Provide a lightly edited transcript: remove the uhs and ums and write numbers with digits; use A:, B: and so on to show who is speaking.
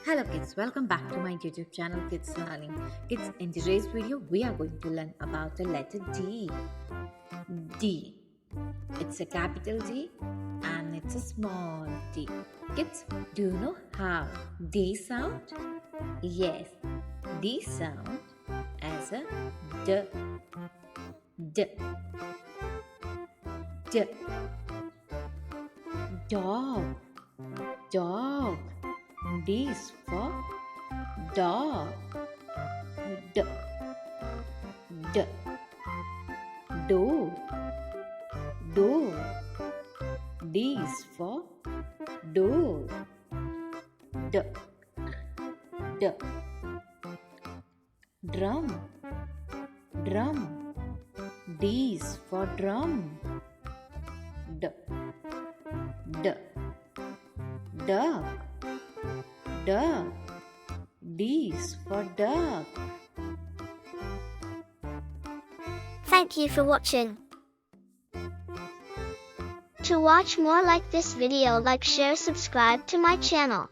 A: Hello kids, welcome back to my YouTube channel Kids Learning. Kids, in today's video we are going to learn about the letter D. D. It's a capital D and it's a small d. Kids, do you know how D sound? Yes, D sound as a D. D. D. Dog. Dog. D is for dog. D. D. Door. Door. D is for door. D. D. Drum. Drum. D is for drum. D. D. Duck. Duck. D is for duck.
B: Thank you for watching. To watch more like this video, like, share, subscribe to my channel.